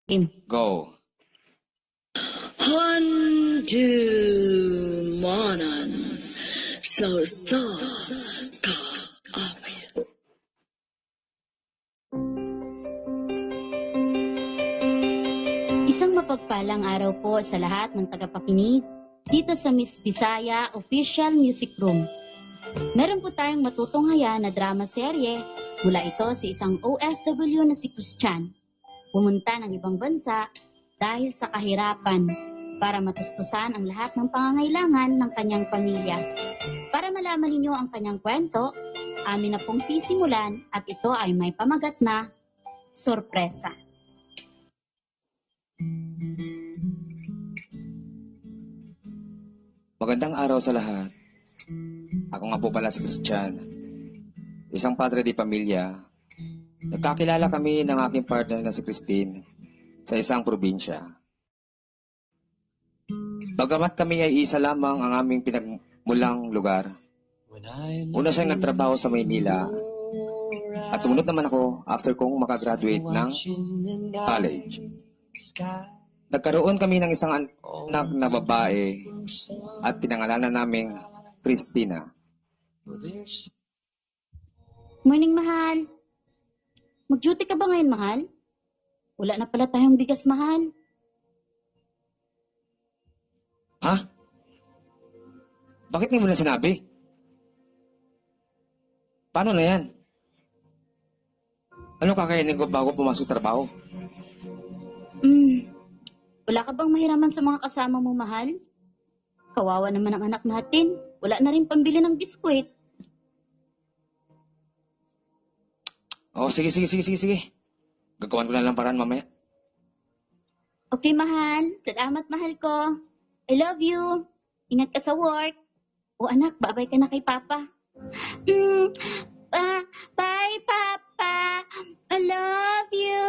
Game. Go. Handumanan sa kaawit. Isang mapagpalang araw po sa lahat ng tagapakinig dito sa Miss Bisaya Official Music Room. Meron po tayong matutunghayan na drama serye mula ito sa isang OFW na si Christian. Pumunta ng ibang bansa dahil sa kahirapan para matustusan ang lahat ng pangangailangan ng kanyang pamilya. Para malaman ninyo ang kanyang kwento, amin na pong sisimulan at ito ay may pamagat na sorpresa. Magandang araw sa lahat. Ako nga po pala si Christian. Isang padre di pamilya. Nagkakilala kami ng aking partner na si Christine sa isang probinsya. Bagamat kami ay isa lamang ang aming pinagmulang lugar, una siyang nagtrabaho sa Maynila at sumunod naman ako after kong makagraduate ng college. Nagkaroon kami ng isang anak na babae at pinangalanan naming Christina. Morning, mahal. Mag-duty ka ba ngayon, mahal? Wala na pala tayong bigas, mahal. Ha? Bakit ngayon mo na sinabi? Paano na yan? Ano kakainin ko bago pumasok sa trabaho? Wala ka bang mahiraman sa mga kasama mo, mahal? Kawawa naman ang anak natin. Wala na rin pambili ng biskwit. Oh, sige. Gagawin ko na lang paraan mamaya. Okay, mahal. Salamat, mahal ko. I love you. Ingat ka sa work. O anak, babay ka na kay Papa. Bye, Papa. I love you.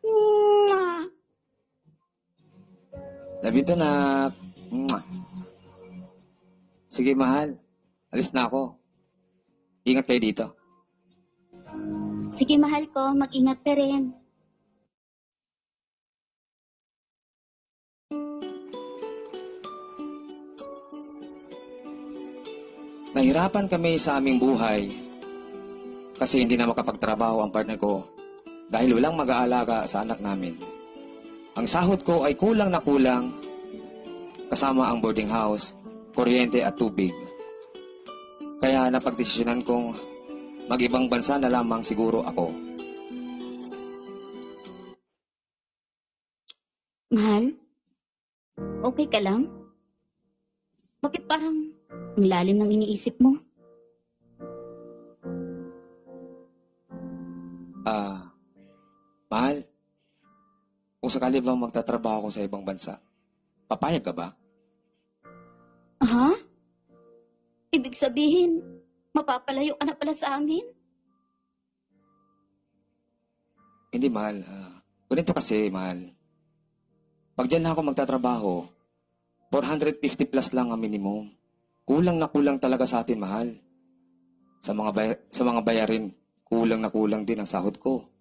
Mwah. Love you too, nak. Mwah. Sige, mahal. Alis na ako. Ingat kayo dito. Sige, mahal ko. Mag-ingat ka rin. Nahirapan kami sa aming buhay kasi hindi na makapagtrabaho ang partner ko dahil walang mag-aalaga sa anak namin. Ang sahod ko ay kulang na kulang kasama ang boarding house, kuryente at tubig. Kaya napagdesisyonan kong mag-ibang bansa na lamang siguro ako. Mahal? Okay ka lang? Bakit parang ang lalim ng iniisip mo? Mahal, kung sakali bang magtatrabaho ko sa ibang bansa, papayag ka ba? Ha? Ibig sabihin, mapapalayo ka na pala sa amin? Hindi, mahal. Ganito kasi, mahal. Pag dyan na ako magtatrabaho, 450 plus lang ang minimum. Kulang na kulang talaga sa atin, mahal. Sa mga bayarin, kulang na kulang din ang sahod ko.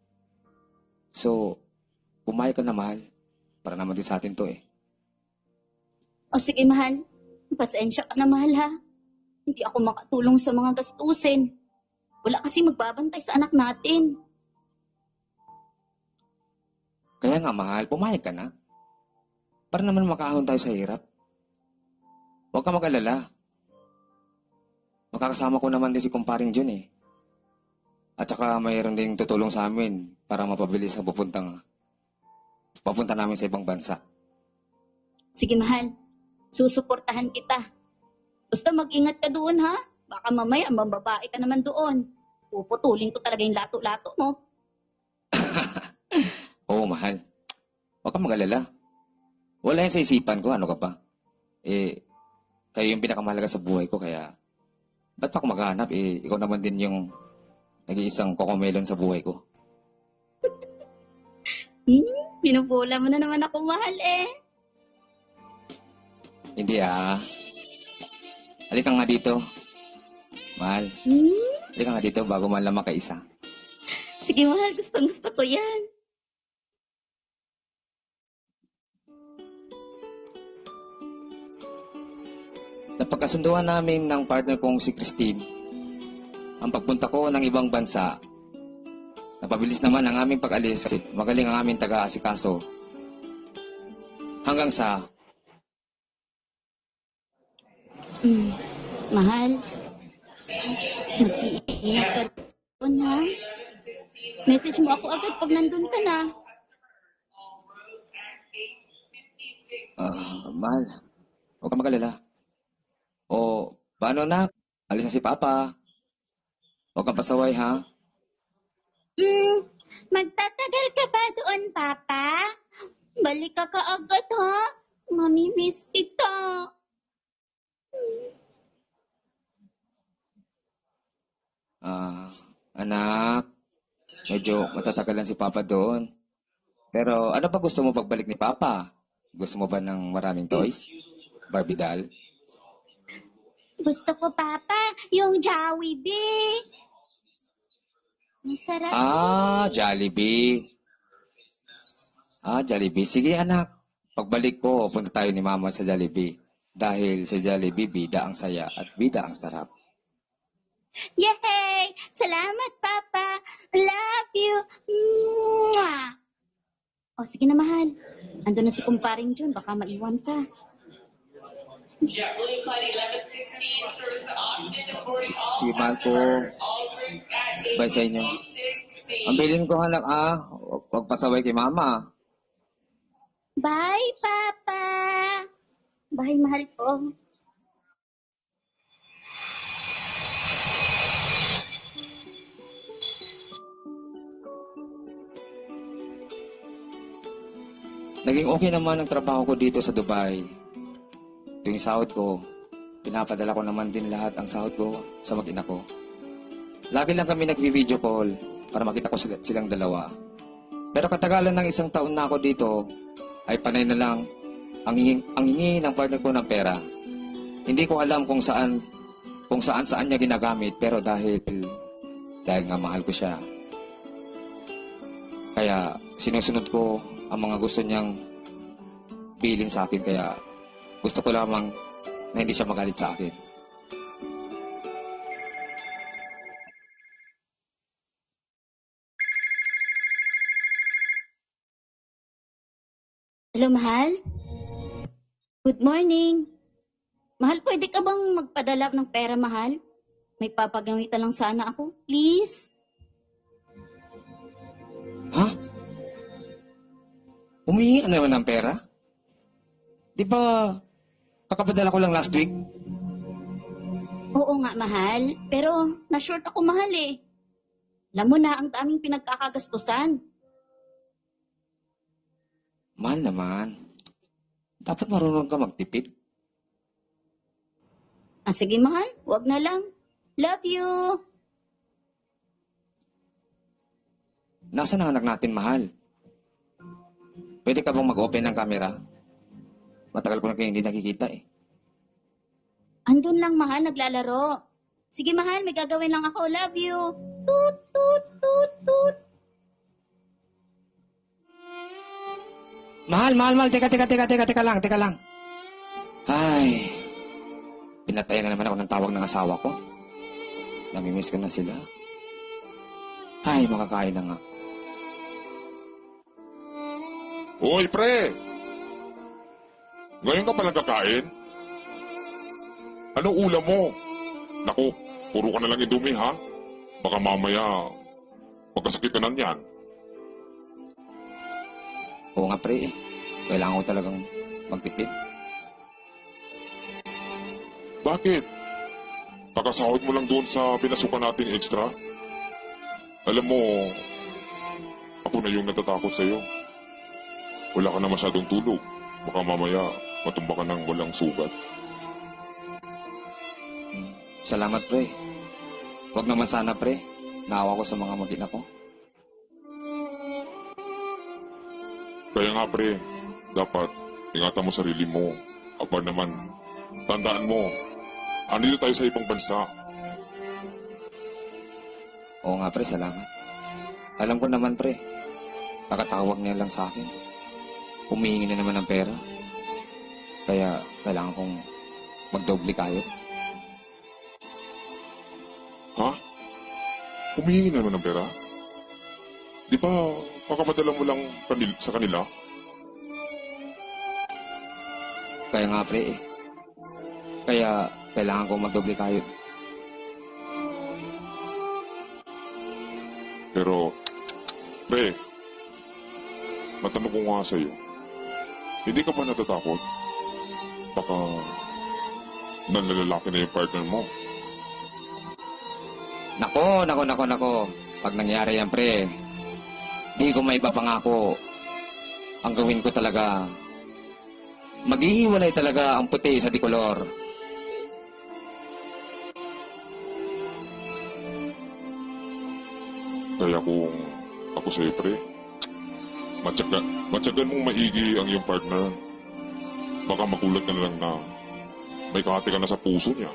So, pumayag ka na, mahal. Para naman din sa atin to eh. O sige, mahal. Pasensya ka na, mahal, ha? Hindi ako makatulong sa mga gastusin. Wala kasi magbabantay sa anak natin. Kaya nga, mahal, pumayag ka na. Para naman makaahon tayo sa hirap. Huwag ka mag-alala. Makakasama ko naman din si kumparing Jun eh. At saka mayroon ding tutulong sa amin para mapabilis ang papunta namin sa ibang bansa. Sige, mahal. Susuportahan kita. Basta mag-ingat ka doon, ha? Baka mamaya mababae ka naman doon. Puputulin ko talaga yung lato-lato mo. Oo, mahal. Huwag ka mag-alala. Wala yan sa isipan ko. Ano ka pa? Kayo yung pinakamahalaga sa buhay ko. Kaya, ba't pa ako maghahanap? Ikaw naman din yung nag-iisang kokomelon sa buhay ko. Pinupula mo na naman ako, mahal eh. Hindi Halika nga dito. Mahal. Halika nga dito bago man lang makaisa. Sige, mahal. Gustong gusto ko yan. Napagkasunduan namin ng partner kong si Christine ang pagpunta ko ng ibang bansa. Napabilis naman ang aming pag-alis kasi magaling ang aming taga-asikaso. Hanggang sa... Mahal, mag-iingat ka doon, ha? Message mo ako agad pag nandun ka na. Mahal, huwag ka magalala. O, paano na? Alis na si Papa. Huwag kang pasaway, ha? Magtatagal ka ba doon, Papa? Balik ka kaagad, ha? Mamimiss kita. Anak, medyo matatagalan si Papa doon. Pero ano ba gusto mo pagbalik ni Papa? Gusto mo ba ng maraming toys? Barbie doll? Gusto ko, Papa, yung Jollibee. Masarap. Jollibee. Jollibee. Sige, anak. Pagbalik ko, punta tayo ni Mama sa Jollibee. Dahil sa Jollibee, bida ang saya at bida ang sarap. Yay! Salamat, Papa. Love you. Mwah! O, sige na, mahal. Ando na si kumparing Jun. Baka maiwan ka. Sige, mahal ko. Bye sa inyo. Ang bilin ko, anak, huwag pasaway kay Mama. Bye, Papa. Bye, mahal ko. Naging okay naman ang trabaho ko dito sa Dubai. Tuwing sahod ko, pinapadala ko naman din lahat ang sahod ko sa mag-ina ko. Lagi lang kami nag-video call para makita ko silang dalawa. Pero katagalan ng 1 taon na ako dito, ay panay na lang ang hingi ng partner ko ng pera. Hindi ko alam kung saan niya ginagamit, pero dahil nga mahal ko siya. Kaya sinusunod ko ang mga gusto niyang bilin sa akin, kaya gusto ko lamang na hindi siya magalit sa akin. Hello, mahal? Good morning. Mahal, pwede ka bang magpadala ng pera, mahal? May papagamitan lang sana ako. Please? Ha? Humingi ka naman ng pera? Di ba kakapadala ko lang last week? Oo nga, mahal. Pero na-short ako, mahal eh. Alam mo na, ang daming pinagkakagastusan. Mahal naman. Dapat marunong ka magtipid. Sige, mahal. Huwag na lang. Love you. Nasaan ang anak natin, mahal? Pwede ka bang mag-open ng camera? Matagal ko na kayo hindi nakikita eh. Andun lang, mahal. Naglalaro. Sige, mahal. May gagawin lang ako. Love you. Toot, toot, toot, toot. Mahal. Teka lang. Ay, pinatayan na naman ako ng tawag ng asawa ko. Namimiss ko na sila. Ay, makakain na nga. Hoy, pre! Ngayon ka pa nagkakain? Anong ulam mo? Naku, puro ka na lang idumi, ha? Baka mamaya, magkasakit ka na niyan. Oo nga, pre. Kailangan ko talagang magtipid. Bakit? Kakasahod mo lang doon sa pinasukan nating extra? Alam mo, ako na yung natatakot sa'yo. Wala ka na masyadong tulog. Baka mamaya, matumba ka ng walang sugat. Salamat, pre. Huwag naman sana, pre. Naawa ko sa mga mag-ina ko. Kaya nga, pre, dapat ingatan mo sarili mo. Aba naman, tandaan mo, andito tayo sa ibang bansa. Oo nga, pre. Salamat. Alam ko naman, pre. Nakatawag niya lang sa akin. Humihingi na naman ng pera. Kaya kailangan kong magdoble kayo. Ha? Humihingi naman ng pera? Di ba, pakamadala mo lang sa kanila? Kaya nga, pre, eh. Kaya, kailangan ko magdoble kayo. Pero, pre, matanong ko nga sa'yo, hindi ka ba natatakot? Baka nanlalaki na yung partner mo. Nako. Pag nangyari yan, pre, di ko may papangako. Ang gawin ko talaga, maghihiwalay talaga ang puti sa dikolor. Kaya kung ako sa'yo, pre, matyagan mong maigi ang iyong partner. Baka magulat ka na lang na may kahati ka na sa puso niya.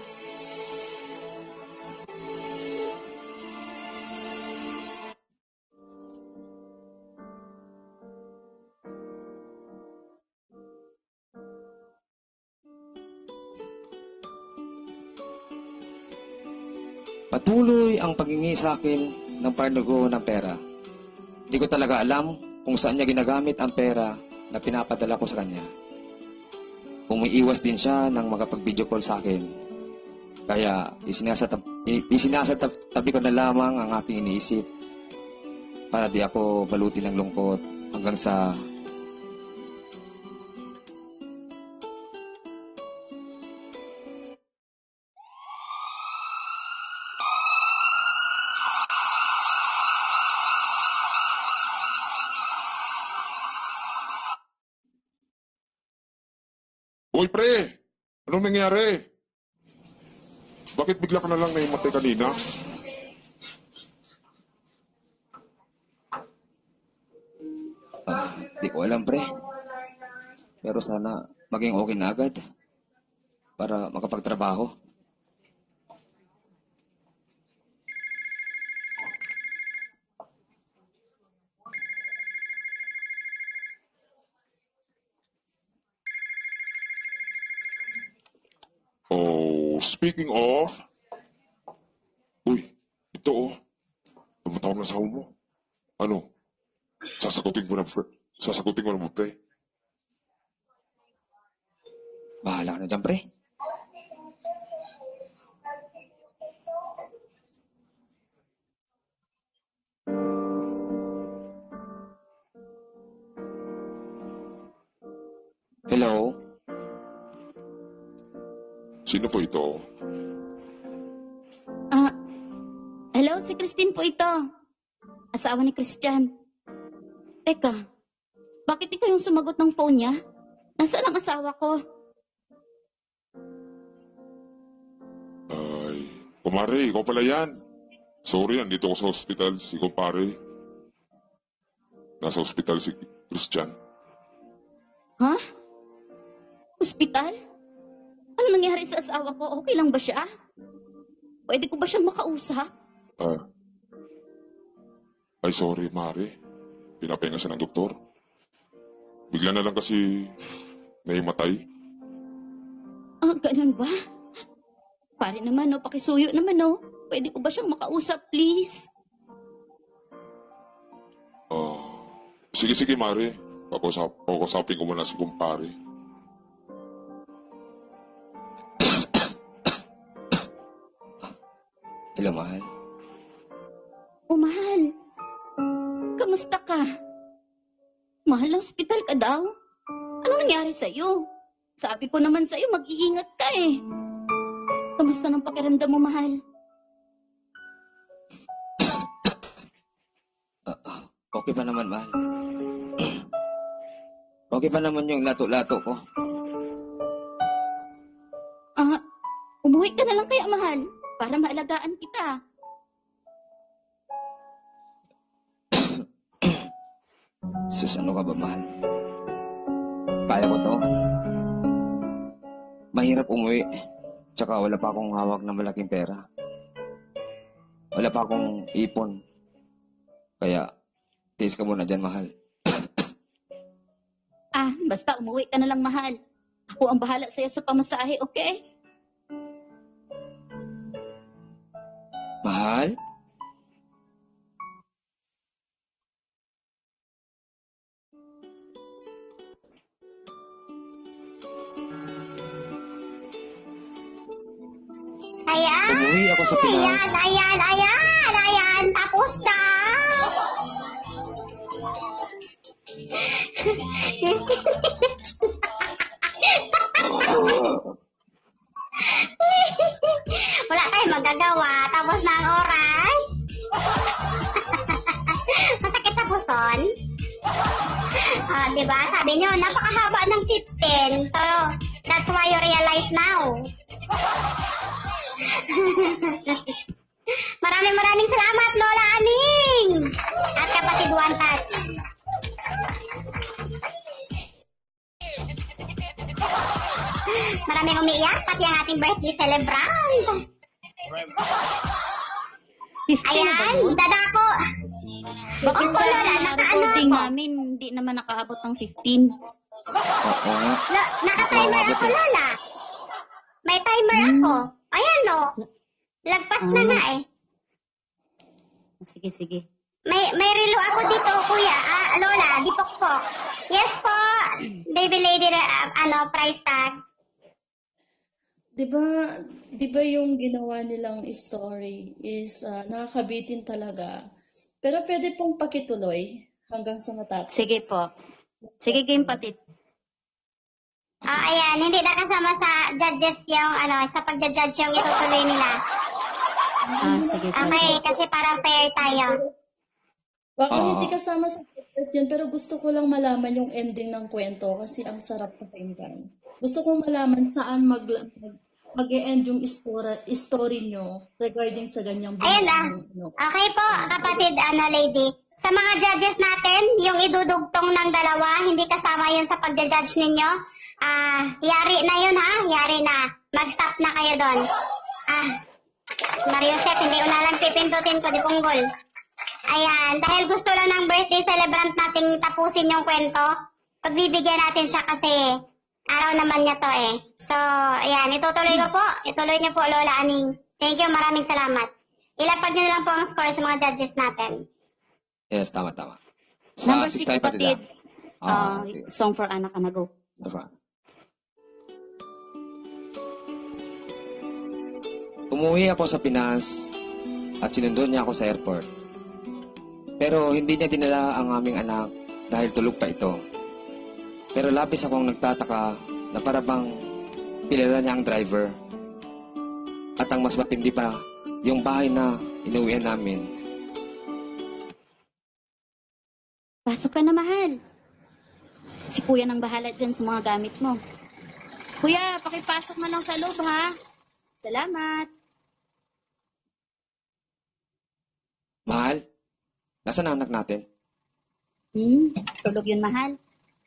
Patuloy ang paghingi sa akin ng partner ko ng pera. Di ko talaga alam kung saan niya ginagamit ang pera na pinapadala ko sa kanya. Umiiwas din siya ng makapag-video call sa akin. Kaya isinasatabi ko na lamang ang aking iniisip para di ako balutin ng lungkot hanggang sa Hoy, pre! Anong nangyari? Bakit bigla ka na lang naimatay kanina? di ko alam, pre. Pero sana maging okay na agad para makapagtrabaho. Oh, speaking of... Uy, ito oh. Tumatawag na asawa mo. Ano? Sasagutin mo na, pre. Bahala ka na dyan, pre. Hello? Sino po ito? Hello, si Christine po ito. Asawa ni Christian. Teka, bakit ikaw yung sumagot ng phone niya? Nasaan ang asawa ko? Ay, kumare, ikaw pala yan. Sorry, andito ako sa hospital, si kumpare. Nasa hospital si Christian. Ha? Hospital? Ano nangyari sa asawa ko? Okay lang ba siya? Pwede ko ba siyang makausap? Ay, sorry, Mare. Pinapahinga siya ng doktor. Bigla na lang kasi naimatay. Ganun ba? Pare naman, no? Pakisuyo naman, no? Pwede ko ba siyang makausap, please? Sige, Mare. Pakusapin ko muna si kumpare. Hello, mahal. Oh, mahal. Kamusta ka? Mahal, na hospital ka daw? Ano nangyari sa'yo? Sabi ko naman sa'yo, mag-iingat ka eh. Kamusta ng pakiramdam mo, mahal? Okay pa naman, mahal. Okay pa naman yung lato-lato ko. Umuwi ka na lang kaya, mahal, para maalagaan kita. Sus, ano ka ba, mahal? Kaya ko to. Mahirap umuwi. Tsaka wala pa akong hawak na malaking pera. Wala pa akong ipon. Kaya, tiis ka muna dyan, mahal. Basta umuwi ka na lang, mahal. Ako ang bahala sa'yo sa pamasahe, okay? Mahal? Ayan! Umuwi ako sa Pinas. Ayan! Tapos na! Wala tayong magagawa. Tapos na ang oras. Masakit sa puson. Diba? Sabi nyo, napakahaba ng 15. So, that's why you realize now. Maraming salamat, Lola Aning! At kapatid One Touch. Maraming umiiyak, pati ang ating birthday celebrant. 15 na ba Ayan, yun? dadako. Bakit Opo, sa Lola, nakaano recording ako. namin, hindi naman nakaabot ng 15? Oo nga. Naka-timer ako, Lola. May timer ako. Ayan, no. Lagpas na nga eh. Sige. May relo ako dito, kuya. Lola, dipok po. Yes po. Baby lady, price tag. Di ba yung ginawa nilang story is nakakabitin talaga. Pero pwede pong pakituloy hanggang sa matapos. Sige po. Sige, game patid. Ayan, hindi na kasama sa judges yung, sa pagja-judge yung itutuloy nila. Sige po. Okay, kasi para fair tayo. Baka Oo. hindi kasama sa podcast yun, pero gusto ko lang malaman yung ending ng kwento kasi ang sarap pakinggan. Gusto kong malaman saan mag-e-end yung story nyo regarding sa ganyang Ayan Okay po, kapatid, lady. Sa mga judges natin, yung idudugtong ng dalawa, hindi kasama yun sa pagja-judge ninyo. Yari na yun ha, yari na. Mag-stop na kayo doon. Mario Seth, hindi ko na lang pipindutin ko, di punggol. Ayan, dahil gusto lang ng birthday celebrant nating tapusin yung kwento, pagbibigyan natin siya kasi araw naman niya to eh. So, ayan, itutuloy ko po. Ituloy niyo po, Lola Aning. Thank you, maraming salamat. Ilapag niyo lang po ang score sa mga judges natin. Yes, tama. Number Sa 6 tayo kapatid. Sige. Song for Anak Anago. Diba? Umuwi ako sa Pinas at sinundo niya ako sa airport. Pero hindi niya dinala ang aming anak dahil tulog pa ito. Pero labis akong nagtataka na parabang kilala niya ang driver. At ang mas matindi pa, yung bahay na inuwian namin. Pasok ka na, mahal. Si kuya nang bahala dyan sa mga gamit mo. Kuya, pakipasok na lang sa loob, ha? Salamat. Mahal, nasaan ang anak natin? Tulog yun, mahal.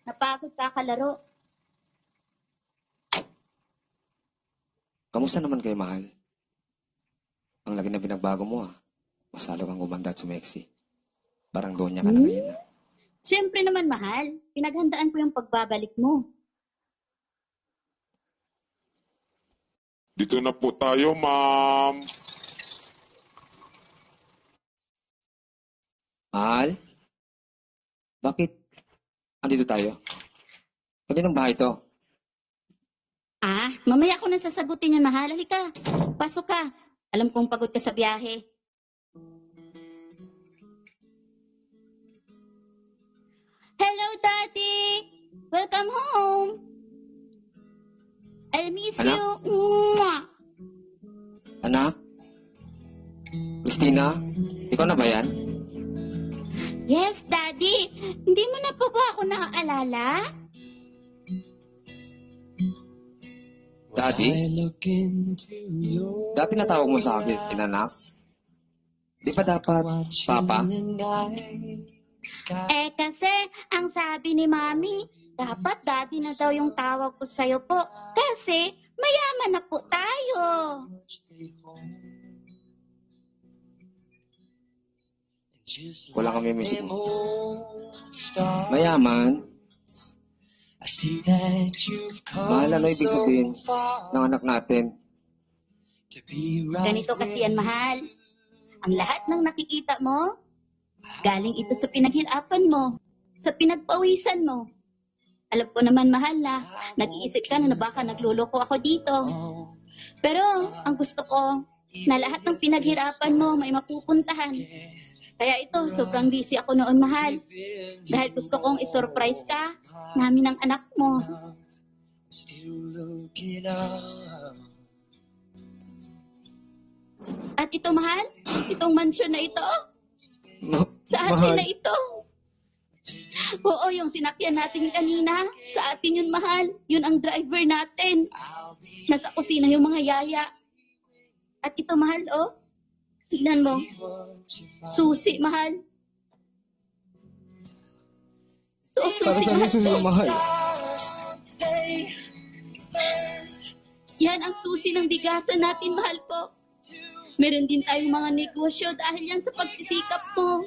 Napagod ka kalaro. Kamusta naman kayo, mahal? Ang lagi na binagbago mo, Mas lalo kang gumanda at sumeksi. Parang doon niya ka na ngayon, Siyempre naman, mahal. Pinaghandaan ko yung pagbabalik mo. Dito na po tayo, ma'am. Mahal? Bakit? Andito tayo? Kaninong bahay to? Mamaya ko na sasagutin yun, mahal. Halika, pasok ka. Alam kong pagod ka sa biyahe. Hello, Daddy! Welcome home! I miss Anak? you. Mwah! Anak? Christina? Ikaw na ba yan? Yes, Daddy. Hindi mo na pa ba ako naaalala? Daddy? Dati natawag mo sa akin, inanak? Di ba dapat, Papa? Kasi ang sabi ni Mami, dapat Daddy na daw yung tawag ko sa'yo po. Kasi mayaman na po tayo. Kulang kami music mo. Mayaman? Mahal, ano ibig sabihin ng anak natin? Ganito kasi yan, mahal. Ang lahat ng nakikita mo, galing ito sa pinaghirapan mo, sa pinagpawisan mo. Alam ko naman, mahal, na nag-iisip ka na baka nagluloko ako dito. Pero ang gusto ko, na lahat ng pinaghirapan mo may mapupuntahan. Kaya ito, sobrang busy ako noon, mahal. Dahil gusto kong isurprise ka namin ng anak mo. At ito, mahal, itong mansyon na ito, sa atin na ito. Oo, yung sinakyan natin kanina, sa atin yun, mahal. Yun ang driver natin. Nasa kusina yung mga yaya. At ito, mahal, oh. Tignan mo. Susi, mahal. Para Susi, sa mahal. susi, mahal. Yan ang susi ng bigasan natin, mahal ko. Meron din tayong mga negosyo dahil yan sa pagsisikap mo.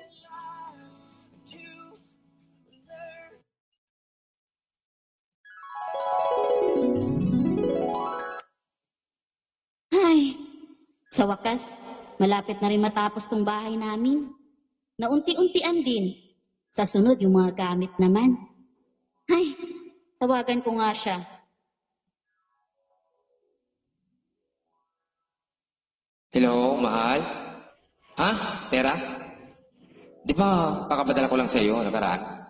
Ay, sa wakas, malapit na rin matapos tong bahay namin. Naunti-untian din. Sa sunod, yung mga gamit naman. Ay, tawagan ko nga siya. Hello, mahal? Ha? Pera? Di ba pakapadala ko lang sa iyo nakaraan?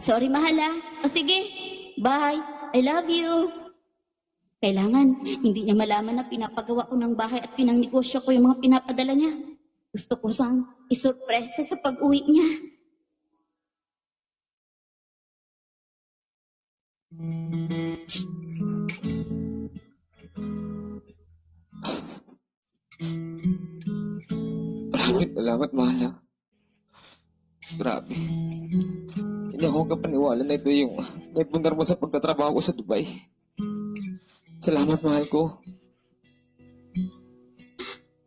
Sorry, mahal ah. O sige, bye. I love you. Kailangan, hindi niya malaman na pinapagawa ko ng bahay at pinangnegosyo ko yung mga pinapadala niya. Gusto ko siyang isurpresa sa pag-uwi niya. Salamat, mahal ah. Grabe. Hindi ako kapaniwala na ito yung naipundar mo sa pagtatrabaho ko sa Dubai. Salamat, mahal ko.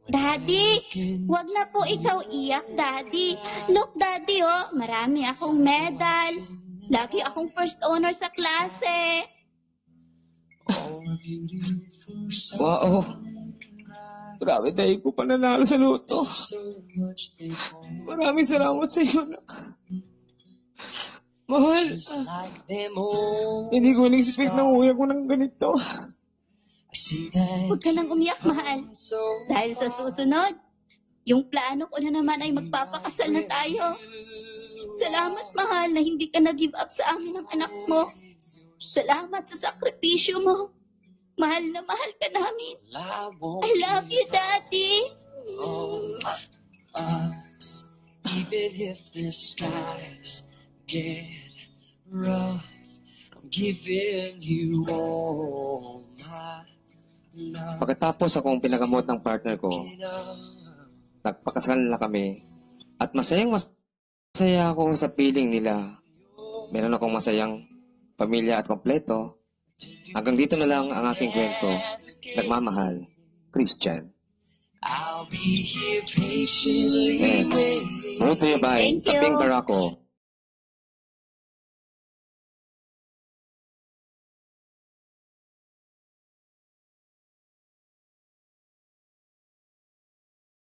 Daddy, wag na po ikaw iyak, Daddy. Look, Daddy, oh, marami akong medal. Lagi akong first honor sa klase. Wow. Grabe, dahil ko pa nanalo sa loto. Maraming salamat sa iyo, anak. Mahal. Hindi ko in-expect na uwi ako ng ganito. Huwag ka nang umiyak, mahal. Dahil sa susunod, yung plano ko na naman ay magpapakasal na tayo. Salamat, mahal, na hindi ka nag-give up sa amin ng anak mo. Salamat sa sakripisyo mo. Mahal na mahal ka namin. I love you, Daddy. Even if the skies get rough, I'm giving you all my love. Pagkatapos akong pinagamot ng partner ko, nagpakasal na kami. At masaya ako sa piling nila. Meron akong masayang pamilya at kompleto. Hanggang dito na lang ang aking kwento. Nagmamahal, Christian. I'll be here patiently waiting. Muto yabay, Thank you. sa Pink Barako.